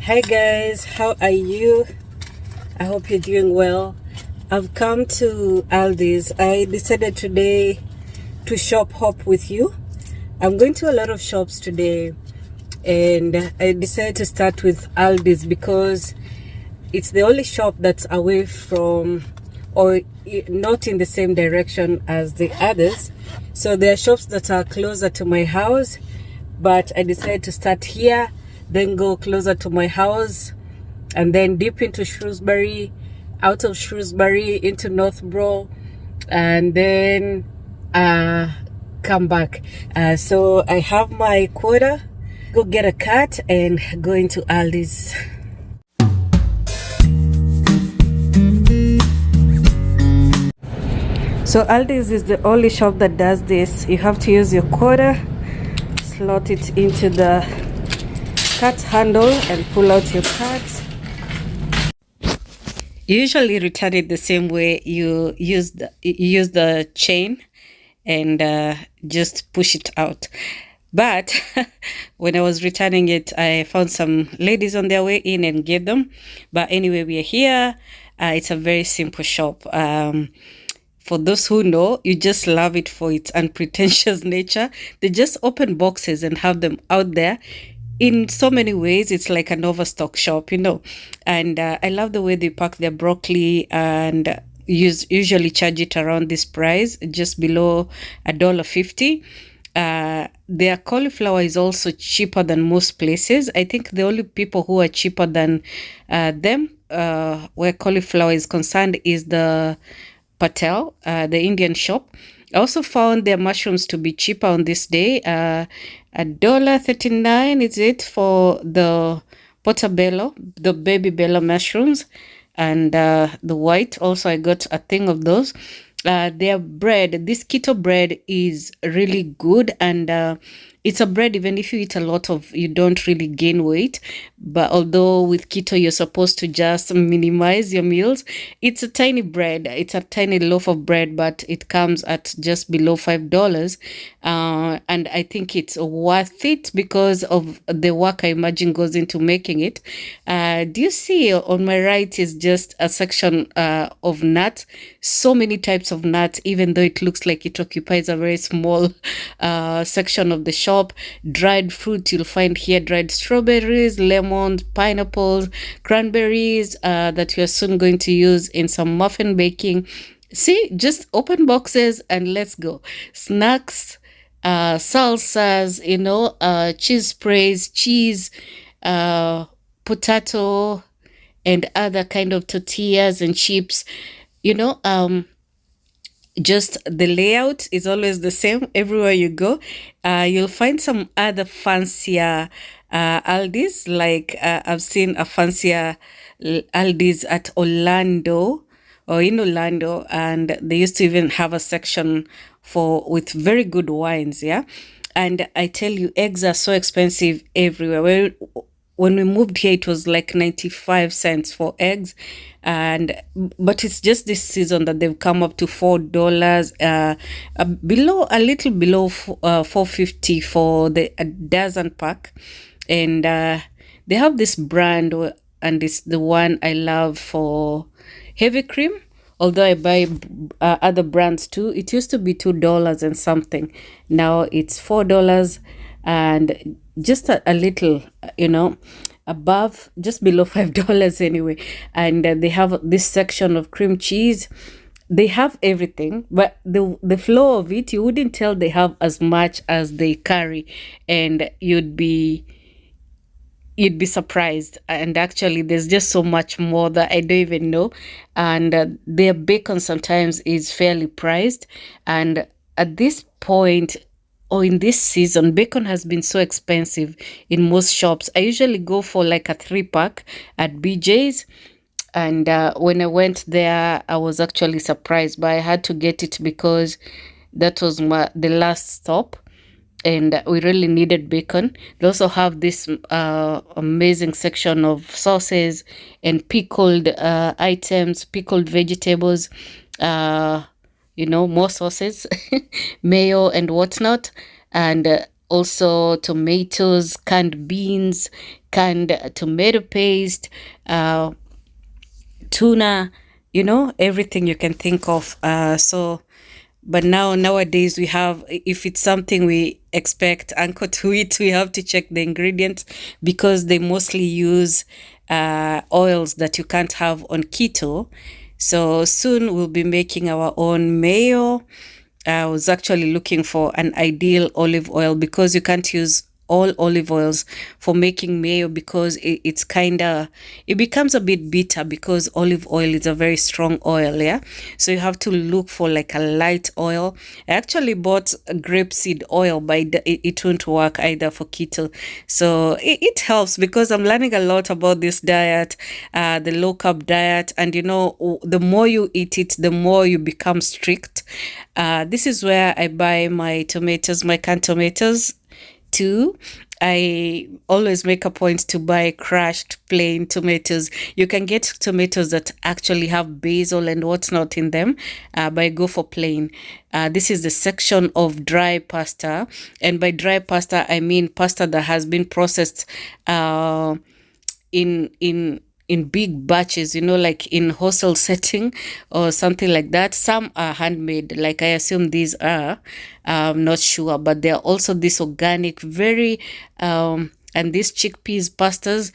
Hi guys, how are you? I hope you're doing well. I've come to Aldis. I decided today to shop hop with you. I'm going to a lot of shops today, and I decided to start with Aldis because it's the only shop that's away from or not in the same direction as the others. So there are shops that are closer to my house, but I decided to start here, then go closer to my house, and then dip into Shrewsbury, out of Shrewsbury into Northborough, and then come back. So I have my quota, go get a cut and go into Aldis. So Aldis is the only shop that does this. You have to use your quota, slot it into the cut handle and pull out your cut. You usually return it the same way. You use the chain and just push it out. But when I was returning it, I found some ladies on their way in and gave them. But anyway, we are here. It's a very simple shop. For those who know, you just love it for its unpretentious nature. They just open boxes and have them out there. In so many ways, it's like an overstock shop, And I love the way they pack their broccoli and usually charge it around this price, just below $1.50. Their cauliflower is also cheaper than most places. I think the only people who are cheaper than them, where cauliflower is concerned, is the Patel, the Indian shop. I also found their mushrooms to be cheaper on this day. $1.39 is it for the portobello, the baby bella mushrooms, and the white. Also, I got a thing of those. Their bread, this keto bread, is really good, and it's a bread, even if you eat a lot of, you don't really gain weight. But although with keto, you're supposed to just minimize your meals, it's a tiny bread. It's a tiny loaf of bread, but it comes at just below $5. And I think it's worth it because of the work I imagine goes into making it. Do you see on my right is just a section of nuts? So many types of nuts, even though it looks like it occupies a very small section of the shop. Dried fruit, you'll find here dried strawberries, lemons, pineapples, cranberries that we are soon going to use in some muffin baking. See, just open boxes and let's go. Snacks, salsas, cheese sprays, cheese, potato, and other kind of tortillas and chips. Just the layout is always the same everywhere you go. You'll find some other fancier Aldis, like I've seen a fancier Aldis at Orlando or in Orlando, and they used to even have a section with very good wines, yeah. And I tell you, eggs are so expensive everywhere. When we moved here, it was like 95 cents for eggs, but it's just this season that they've come up to $4, a little below $4.50 for a dozen pack. And they have this brand, and it's the one I love for heavy cream. Although I buy other brands too. It used to be $2 and something. Now it's $4 and just a little, above, just below $5 anyway. And they have this section of cream cheese. They have everything, but the flow of it, you wouldn't tell they have as much as they carry, and you'd be surprised. And actually, there's just so much more that I don't even know. And their bacon sometimes is fairly priced. And at this point, or in this season, bacon has been so expensive in most shops. I usually go for like a 3-pack at BJ's. And when I went there, I was actually surprised, but I had to get it because that was the last stop. And we really needed bacon. They also have this amazing section of sauces and pickled items, pickled vegetables, more sauces, mayo and whatnot. And also tomatoes, canned beans, canned tomato paste, tuna, everything you can think of. But nowadays we have, if it's something we expect Uncle to eat, we have to check the ingredients, because they mostly use oils that you can't have on keto. So soon we'll be making our own mayo. I was actually looking for an ideal olive oil, because you can't use all olive oils for making mayo, because it becomes a bit bitter, because olive oil is a very strong oil. Yeah, so you have to look for like a light oil. I actually bought a grapeseed oil, but it won't work either for keto. So it helps, because I'm learning a lot about this diet, the low carb diet. And the more you eat it, the more you become strict. This is where I buy my tomatoes, my canned tomatoes too. I always make a point to buy crushed plain tomatoes. You can get tomatoes that actually have basil and whatnot in them, but I go for plain. This is the section of dry pasta. And by dry pasta, I mean pasta that has been processed in big batches, like in hostel setting or something like that. Some are handmade, like I assume these are. I'm not sure, but there are also this organic, very and these chickpea pastas,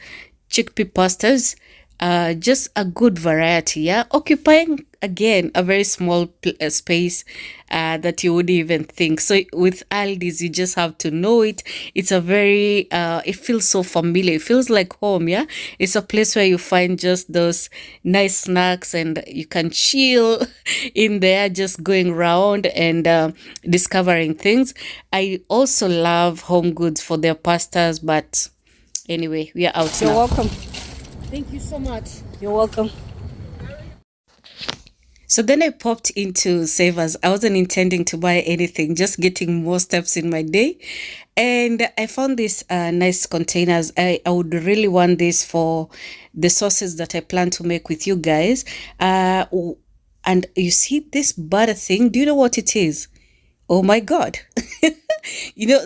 just a good variety, yeah, occupying again a very small space that you wouldn't even think. So with Aldis, you just have to know it. It's a very it feels so familiar. It feels like home. Yeah, it's a place where you find just those nice snacks, and you can chill in there, just going around and discovering things. I also love Home Goods for their pastas, but anyway, we are out. You're welcome. Thank you so much. You're welcome. So then I popped into Savers. I wasn't intending to buy anything, just getting more steps in my day. And I found these nice containers. I would really want this for the sauces that I plan to make with you guys. And you see this butter thing? Do you know what it is? Oh my God.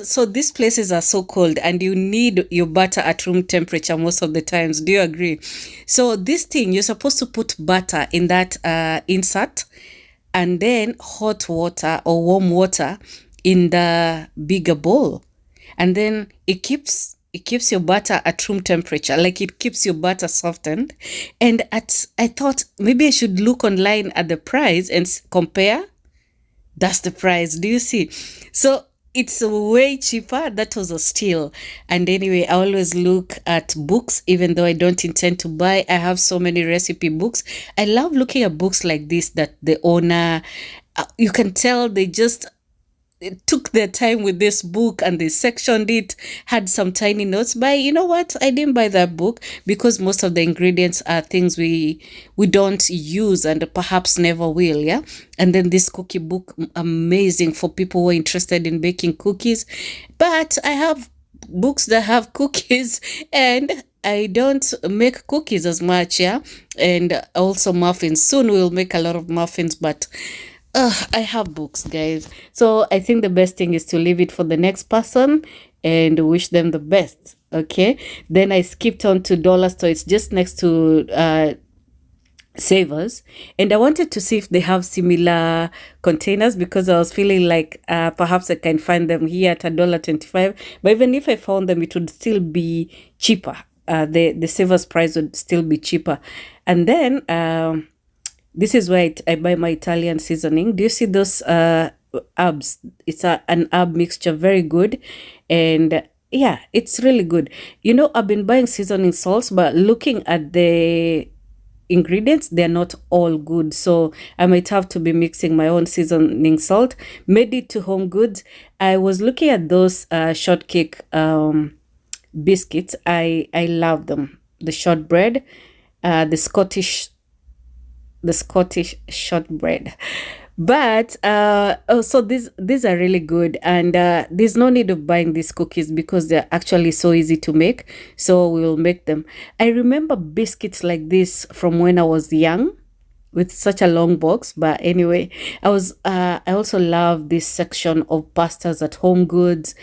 So these places are so cold, and you need your butter at room temperature most of the times. Do you agree? So this thing, you're supposed to put butter in that insert, and then hot water or warm water in the bigger bowl. And then it keeps your butter at room temperature, like it keeps your butter softened. And I thought maybe I should look online at the price and compare. That's the price. Do you see? So it's way cheaper. That was a steal. And anyway, I always look at books, even though I don't intend to buy. I have so many recipe books. I love looking at books like this, that the owner, you can tell they just took their time with this book, and they sectioned it, had some tiny notes. But you know what, I didn't buy that book, because most of the ingredients are things we don't use and perhaps never will. Yeah. And then this cookie book, amazing for people who are interested in baking cookies. But I have books that have cookies, and I don't make cookies as much. Yeah. And also muffins. Soon we'll make a lot of muffins, but I have books, guys. So I think the best thing is to leave it for the next person and wish them the best. Okay. Then I skipped on to Dollar Store. It's just next to Savers, and I wanted to see if they have similar containers, because I was feeling like perhaps I can find them here at $1.25. But even if I found them, it would still be cheaper. The Savers price would still be cheaper. And then this is where I buy my Italian seasoning. Do you see those herbs? It's an herb mixture, very good. And yeah, it's really good. I've been buying seasoning salts, but looking at the ingredients, they're not all good. So I might have to be mixing my own seasoning salt. Made it to Home Goods. I was looking at those shortcake biscuits. I love them. The shortbread, the Scottish shortbread. But so these are really good, and there's no need of buying these cookies, because they're actually so easy to make. So we will make them. I remember biscuits like this from when I was young, with such a long box. But anyway, I also love this section of pastas at Home Goods.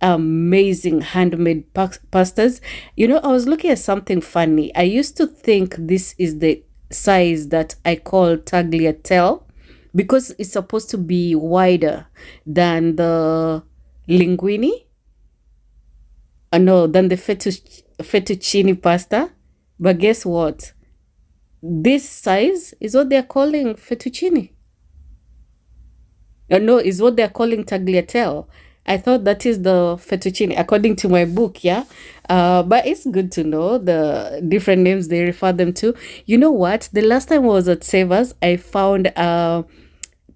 amazing handmade pastas. You know, I was looking at something funny. I used to think this is the size that I call tagliatelle because it's supposed to be wider than the linguine. No, than the fettuccine pasta. But guess what? This size is what they're calling fettuccine. No, is what they're calling tagliatelle. I thought that is the fettuccine, according to my book, yeah. But it's good to know the different names they refer them to. You know what? The last time I was at Savers, I found a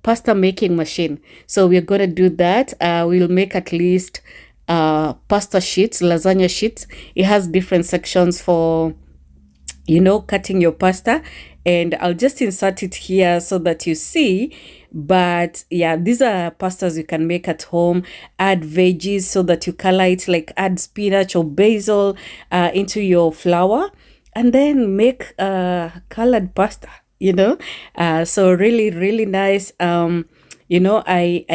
pasta making machine. So we're gonna do that. We'll make at least pasta sheets, lasagna sheets. It has different sections for, you know, cutting your pasta, and I'll just insert it here so that you see. But yeah, these are pastas you can make at home. Add veggies so that you color it, like add spinach or basil into your flour, and then make colored pasta, you know. So really, really nice. You know, I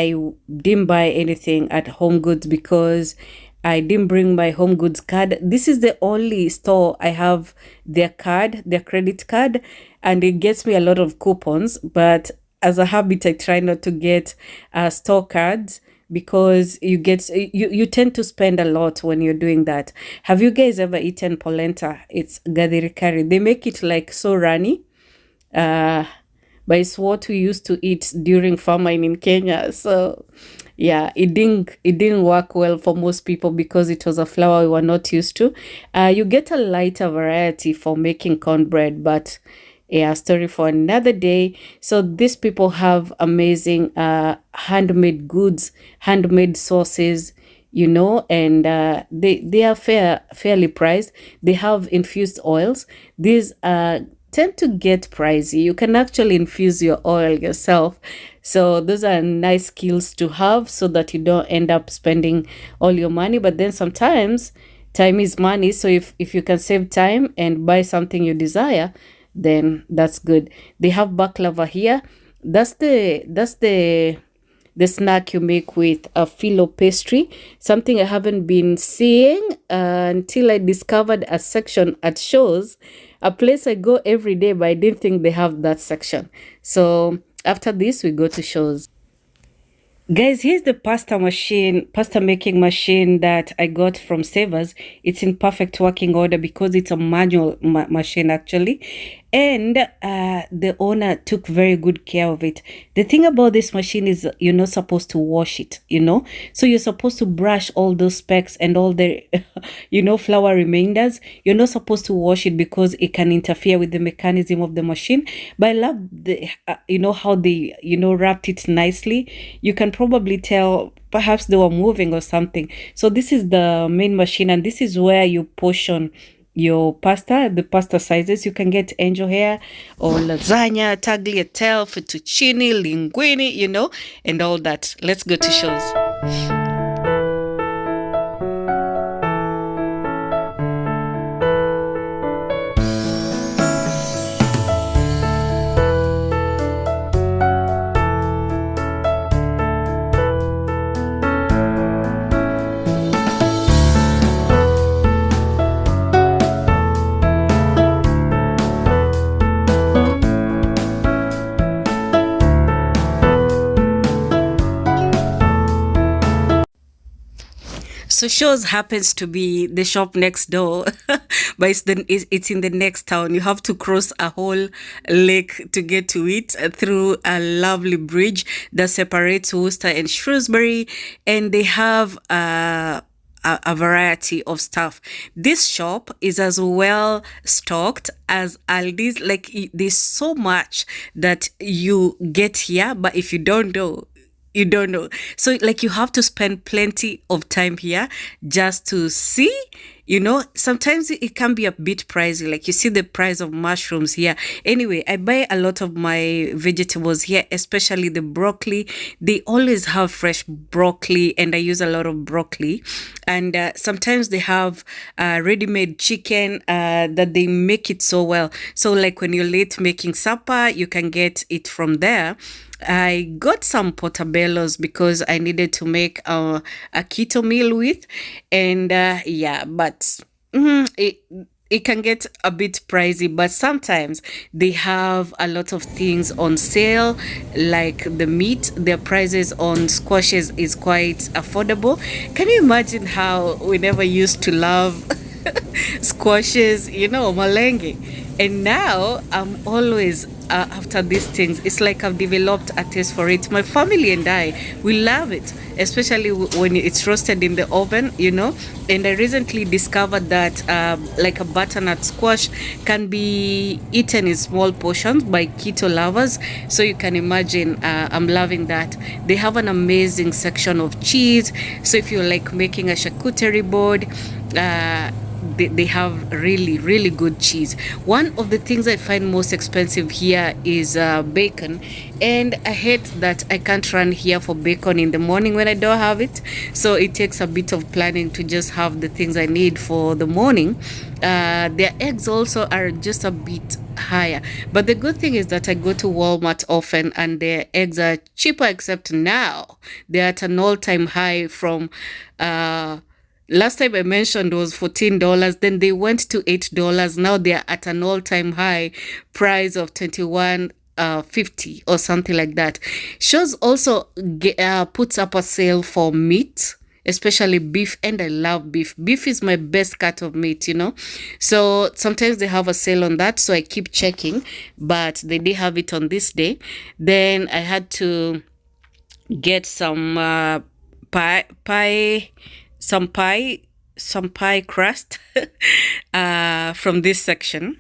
didn't buy anything at Home Goods because I didn't bring my Home Goods card. This is the only store I have their card, their credit card, and it gets me a lot of coupons. But as a habit, I try not to get store cards because you tend to spend a lot when you're doing that. Have you guys ever eaten polenta? It's gadiri curry. They make it like so runny. But it's what we used to eat during famine in Kenya. So yeah, it didn't work well for most people because it was a flour we were not used to. You get a lighter variety for making cornbread, but yeah, story for another day. So these people have amazing handmade goods, handmade sauces, you know, and they are fairly priced. They have infused oils. These tend to get pricey. You can actually infuse your oil yourself. So those are nice skills to have so that you don't end up spending all your money. But then sometimes time is money. So if you can save time and buy something you desire, then that's good. They have baklava here. That's the snack you make with a filo pastry, something I haven't been seeing until I discovered a section at shows, a place I go every day, but I didn't think they have that section. So after this, we go to shows. Guys, here's the pasta making machine that I got from Savers. It's in perfect working order because it's a manual machine actually. And the owner took very good care of it. The thing about this machine is you're not supposed to wash it, you know. So you're supposed to brush all those specks and all the, you know, flour remainders. You're not supposed to wash it because it can interfere with the mechanism of the machine. But I love the, you know, how they, you know, wrapped it nicely. You can probably tell perhaps they were moving or something. So this is the main machine, and this is where you portion your pasta, the pasta sizes. You can get angel hair or lasagna, tagliatelle, fettuccine, linguine, you know, and all that. Let's go to shows. So shows happens to be the shop next door, but it's in the next town. You have to cross a whole lake to get to it through a lovely bridge that separates Worcester and Shrewsbury, and they have a variety of stuff. This shop is as well stocked as Aldis. Like there's so much that you get here, but if you don't know, you don't know. So like you have to spend plenty of time here just to see, you know. Sometimes it can be a bit pricey, like you see the price of mushrooms here. Anyway, I buy a lot of my vegetables here, especially the broccoli. They always have fresh broccoli, and I use a lot of broccoli. And sometimes they have ready-made chicken that they make it so well. So like when you're late making supper, you can get it from there. I got some portobellos because I needed to make a keto meal with, and yeah, but it can get a bit pricey, but sometimes they have a lot of things on sale, like the meat. Their prices on squashes is quite affordable. Can you imagine how we never used to love squashes, malenge? And now I'm always after these things. It's like I've developed a taste for it. My family and I, we love it, especially when it's roasted in the oven. And I recently discovered that like a butternut squash can be eaten in small portions by keto lovers. So you can imagine, I'm loving that. They have an amazing section of cheese. So if you're like making a charcuterie board, they have really, really good cheese. One of the things I find most expensive here is bacon, and I hate that I can't run here for bacon in the morning when I don't have it. So it takes a bit of planning to just have the things I need for the morning. Their eggs also are just a bit higher, but the good thing is that I go to Walmart often and their eggs are cheaper, except now they're at an all-time high from last time I mentioned was $14, then they went to $8. Now they're at an all-time high price of $21.50 or something like that. Shows also puts up a sale for meat, especially beef, and I love beef. Beef is my best cut of meat, So sometimes they have a sale on that, so I keep checking, but they did have it on this day. Then I had to get some some pie crust from this section.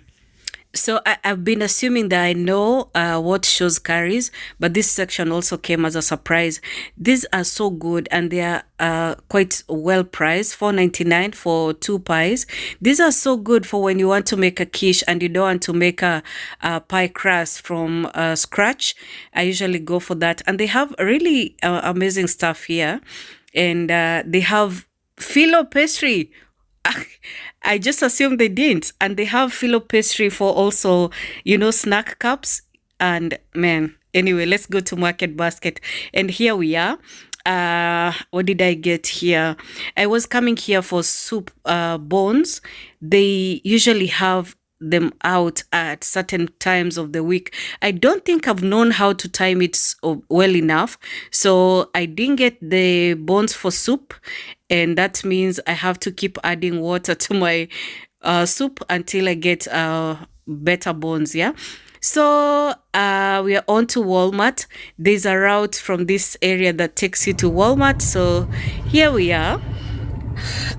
So I've been assuming that I know what shows carries, but this section also came as a surprise. These are so good, and they are quite well priced, $4.99 for 2 pies. These are so good for when you want to make a quiche and you don't want to make a pie crust from scratch. I usually go for that, and they have really amazing stuff here, and they have phyllo pastry. I just assumed they didn't. And they have phyllo pastry for also, snack cups. And man, anyway, let's go to Market Basket. And here we are. What did I get here? I was coming here for soup bones. They usually have them out at certain times of the week. I don't think I've known how to time it well enough, so I didn't get the bones for soup, and that means I have to keep adding water to my soup until I get better bones. So we are on to Walmart. There's a route from this area that takes you to Walmart, so here we are.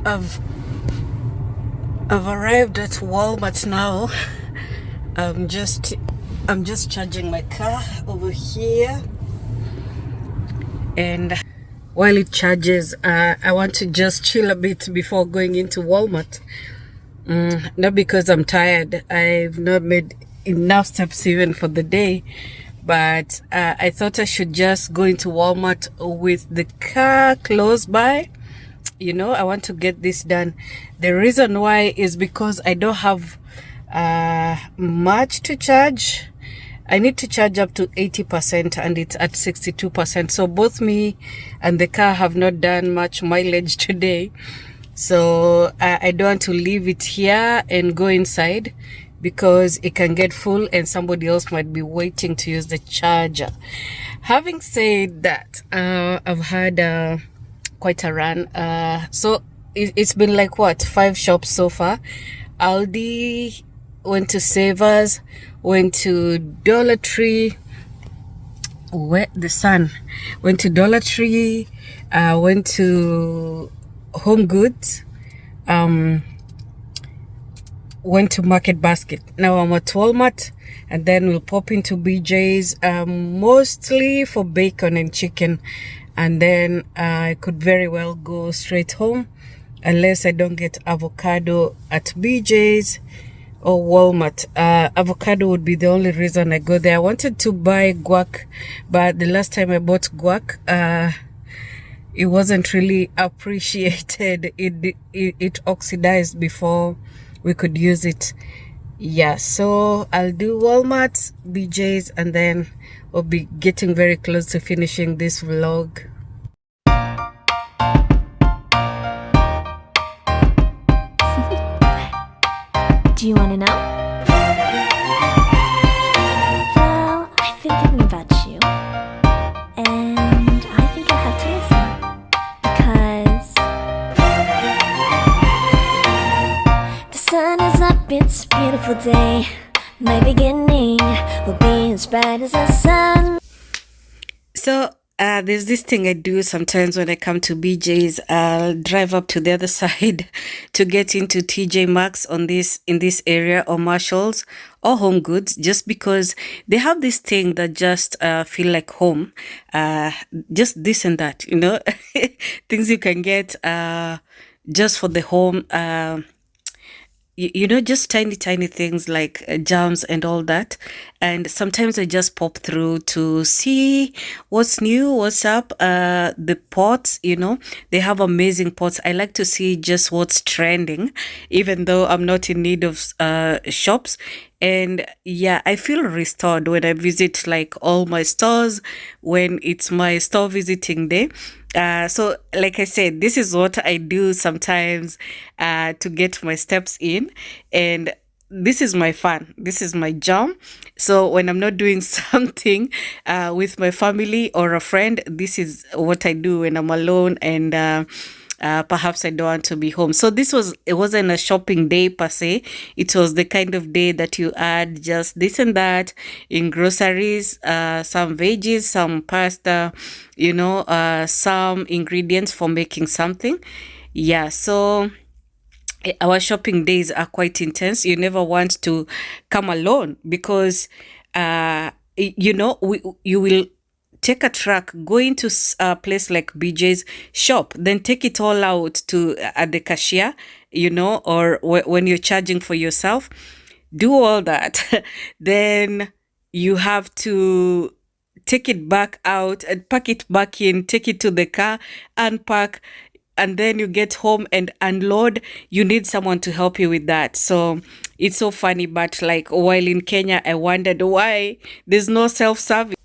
I've arrived at Walmart now. I'm just charging my car over here, and while it charges, I want to just chill a bit before going into Walmart. Not because I'm tired. I've not made enough steps even for the day, but I thought I should just go into Walmart with the car close by. I want to get this done. The reason why is because I don't have much to charge. I need to charge up to 80% and it's at 62%. So both me and the car have not done much mileage today. So I don't want to leave it here and go inside because it can get full and somebody else might be waiting to use the charger. Having said that, I've had quite a run. So it's been like 5 shops so far. Aldi, went to Savers, went to Dollar Tree, went to Dollar Tree, went to Home Goods, went to Market Basket. Now I'm at Walmart, and then we'll pop into BJ's, mostly for bacon and chicken. And then I could very well go straight home unless I don't get avocado at BJ's or Walmart. Avocado would be the only reason I go there. I wanted to buy guac, but the last time I bought guac, it wasn't really appreciated. It oxidized before we could use it. Yeah, so I'll do Walmart, BJ's, and then we'll be getting very close to finishing this vlog. Do you want to know? Well, I've been thinking about you, and I think I'll have to listen. Because the sun is up, it's a beautiful day. My beginning will be as bright as the sun. So there's this thing I do sometimes when I come to BJ's. I'll drive up to the other side to get into TJ Maxx in this area, or Marshalls or Home Goods, just because they have this thing that just feel like home. Just this and that, things you can get just for the home. Just tiny things like jams and all that. And sometimes I just pop through to see what's new, what's up. The pots, they have amazing pots. I like to see just what's trending, even though I'm not in need of shops. And yeah, I feel restored when I visit like all my stores when it's my store visiting day. So like I said, this is what I do sometimes to get my steps in, and this is my fun. This is my jam. So when I'm not doing something with my family or a friend, this is what I do when I'm alone and perhaps I don't want to be home. So it wasn't a shopping day per se. It was the kind of day that you add just this and that in groceries, some veggies, some pasta, some ingredients for making something. Yeah, so our shopping days are quite intense. You never want to come alone because, you will take a truck, go into a place like BJ's, shop, then take it all out to at the cashier, or when you're charging for yourself, do all that. Then you have to take it back out and pack it back in, take it to the car, unpack, and then you get home and unload. You need someone to help you with that. So it's so funny, but like while in Kenya, I wondered why there's no self-service.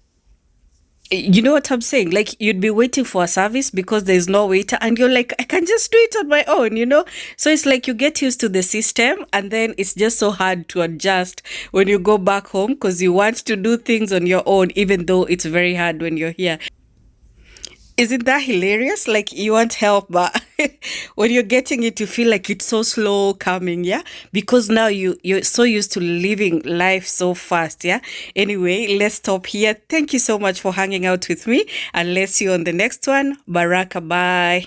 You know what I'm saying? Like you'd be waiting for a service because there's no waiter, and you're like, I can just do it on my own. So it's like you get used to the system, and then it's just so hard to adjust when you go back home because you want to do things on your own, even though it's very hard when you're here. Isn't that hilarious? Like you want help, but when you're getting it, you feel like it's so slow coming, yeah? Because now you're so used to living life so fast, yeah? Anyway, let's stop here. Thank you so much for hanging out with me, and let's see you on the next one. Baraka, bye.